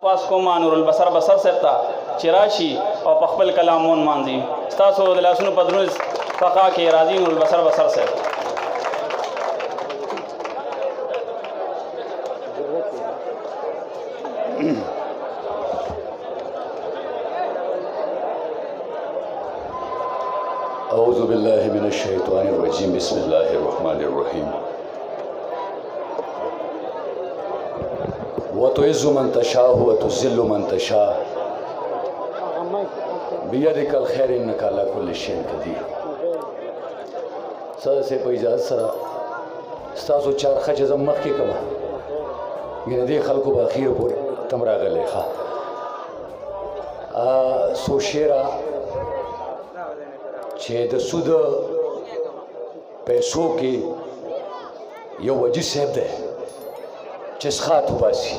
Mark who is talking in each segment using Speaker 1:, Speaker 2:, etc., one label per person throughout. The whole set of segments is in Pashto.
Speaker 1: پاس کومه نور البصر بصر صاحب ته چې راشي او په خپل کلام ونمانځي. ستاسو د لاسونو په دروند فقا کې راځي نور البصر بصر صاحب.
Speaker 2: أعوذ بالله من الشيطان الرجيم بسم الله الرحمن الرحيم وتعز من تشاء وتذل من تشاء بيدك الخير إنك على كل شيء قدير. سره په اجازه سره ستاسو چارخه چې زم مخکې کومه ګینه دې خلکو به اخیر پورې تم راغلی ښه څو شعره چې د سود پیسو کې یو وجي صاحب دی چې سخات وباسي.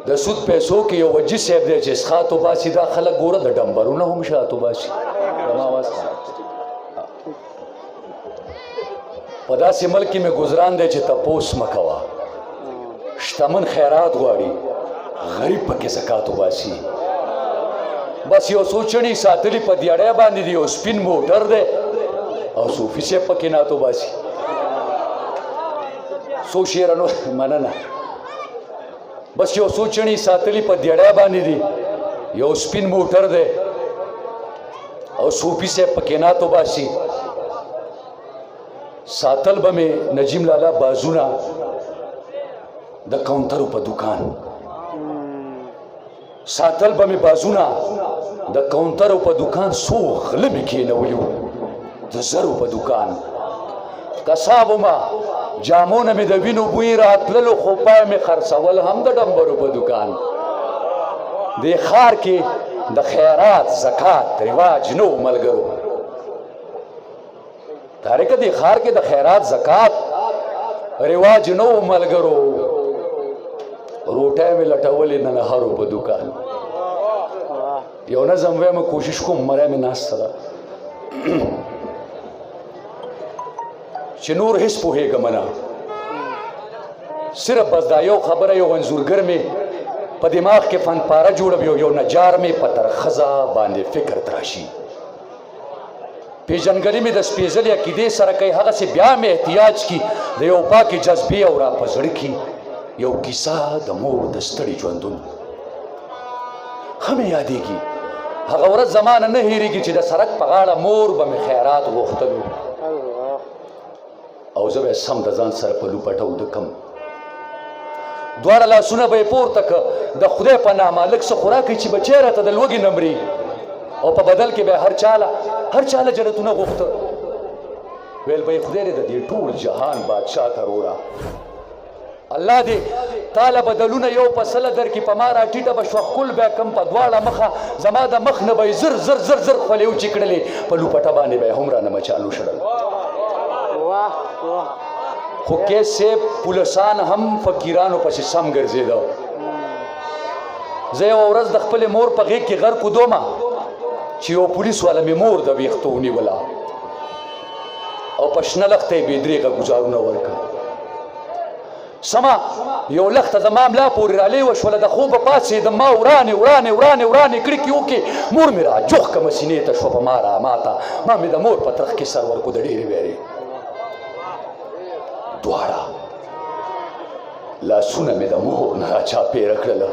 Speaker 2: د سود پیسو کې یو وجي صاحب دی چې سخات وباسي. دا خلک ګوره د ډمبرونه هم شات وباسي. زما آواز په داسې ملک کې مې ګزران دی چې تپوس مه کوه. شتمن خیرات غواړي، غریب پکې زکات وباسي. بس یو سوچنی ساتلی په دیاړی باندې دی، یو سپین موټر دی او صوفي صاحب پکې نعت وباسي. څو شعره نو مننه. بس یو سوچنی ساتلی په دیاړی باندې دی، یو سپین موټر دی او صوفي صاحب پکې نعت وباسي. ساتل به مې نجیم لالا بازونه د کاونټرو په دکان، ساتل به مې بازونه د کاونټرو په دکان. څو غله مې کېنولي وو د زرو په دکان. کساب ومه جامونه مې د وینو بوی راتللو، خو پای مې خرڅول هم د ډمبرو په دکان. دې ښار کې د خیرات زکات رواج نه و ملګرو. تاریکه دې ښار کې د خیرات زکات رواج نه و ملګرو. روټۍ مې لټولې ننهارو په دکان. یو نظم وایم کوشش کوم مری مې ناسته ده چې نور هېڅ پوهېږم نه، صرف بس دا یو خبره یو انځورګر مې په دماغ کې فن پاره جوړوي، یو نجار مې په ترخزه باندې فکر تراشي. پیژنګلي مې د سپېڅلې عقیدې سره کوي، هغسې بیا مې احتیاج کي د یو پاکې جذبې او را په زړه کې یو کیسه د مور د ستړي ژوندون. ښه مې یادېږي هغه ورځ زمانه نه هېرېږي چې د سړک په غاړه مور به مې خیرات غوښتلو او زه به یې سم د ځان سره په لوپټه اوده کم. دواړه لاسونه به یې پورته که د خدای په نامه لږ څه خوراک کړي چې بچی راته د لوږې نه مري، او په بدل کې به یې هر چاله جنتونه غوښته. ویل به یې خدای دې د دې ټول جهان بادشاه ته روره، الله دې تاله بدلونه یو په سله درکړي. په ما راټیټه به شوه ښکل به یې کم په دواړه مخه، زما د مخ نه به یې زر زر زر زر خولې وچې کړلې، په لوپټه باندې به یې هم رانه مچالو شړل. خو کیس صاحب پولسان هم فقیرانو پسې سم ګرځېده. زه یوه ورځ د خپلې مور په غېږ کې غر کودومه چې یو پولیس والا مې مور د ویښتو ونیوله او په شنه لښته یې بې درېغه ګزارونه ورکړه. سمه یو لښته زما ملا پورې رالې وشوله، د خوبه پاڅېدم، ما ورانې ورانې ورانې ورانې کړکې وکړې، مور مې را جوخ کړمه سینې ته شوه په ما را ماته. ما مې د مور په ترخ کې سر ورکو د ډېرې ویرې. دواړه لاسونه مې د مور نه را چاپېره کړله.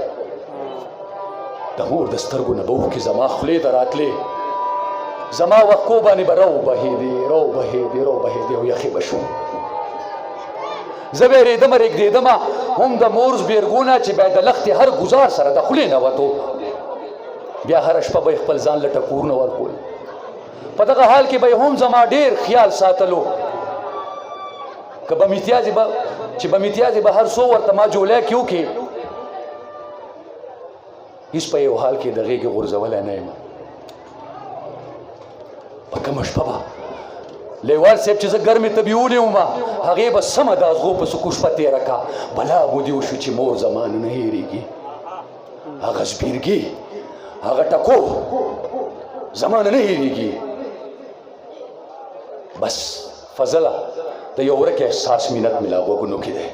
Speaker 2: د مور د سترګو نه به اوښکې زما خولې ته راتلې، زما وښکو باندې به رو بهېدې او یخې به شوم. زه به رېدمه رېږدېدمه هم د مور زبېرګونه چې باید د لښتې هر ګزار سره د خولې نه وتو. بیا هره شپه به یې خپل ځان له ټکورونه ورکول. په دغه حال کې به یې هم زما ډېر خیال ساتلو. که به میتیازې به هر څو ورته ما جولی کې وکړې، هېڅ په یو حال کې د غېږې غورځولی نه یم. په کومه شپه به لیوال صاحب چې زه ګرمې ته بیولې ومه، هغې به سمه د ازغو په سکو شپه تېره کا. بلا مودې وشو چې مور زما نه هېرېږي. هغه زبېرګي هغه ټکور زما نه هېرېږي. بس فضله د یو ورک احساس مینت مې لا غوږونو کې دی.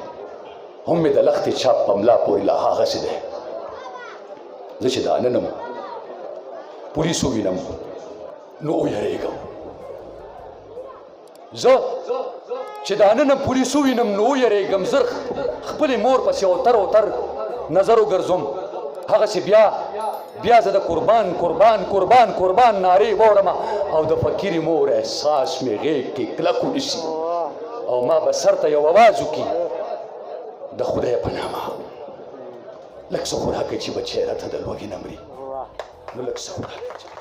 Speaker 2: هم مې د لختې چاپ په ملا پورې لا هغسې دی زه چې دا ننم پولیس ووینم نو ویرېږم زه چې دا ننم پولیس ووینم نو ویرېږم زه خپلې مور پسې اوتر نظر وګرځم هغسې بیا زه د قربان نارې واورم او د فقیرې مور احساس مې غېږ کې کلک ونیسي او ما به سر ته یو اواز وکړي د خدای په نامه لږ څه خوراک چې بچی راته د لوږې نه مري نو لږ څه خوراک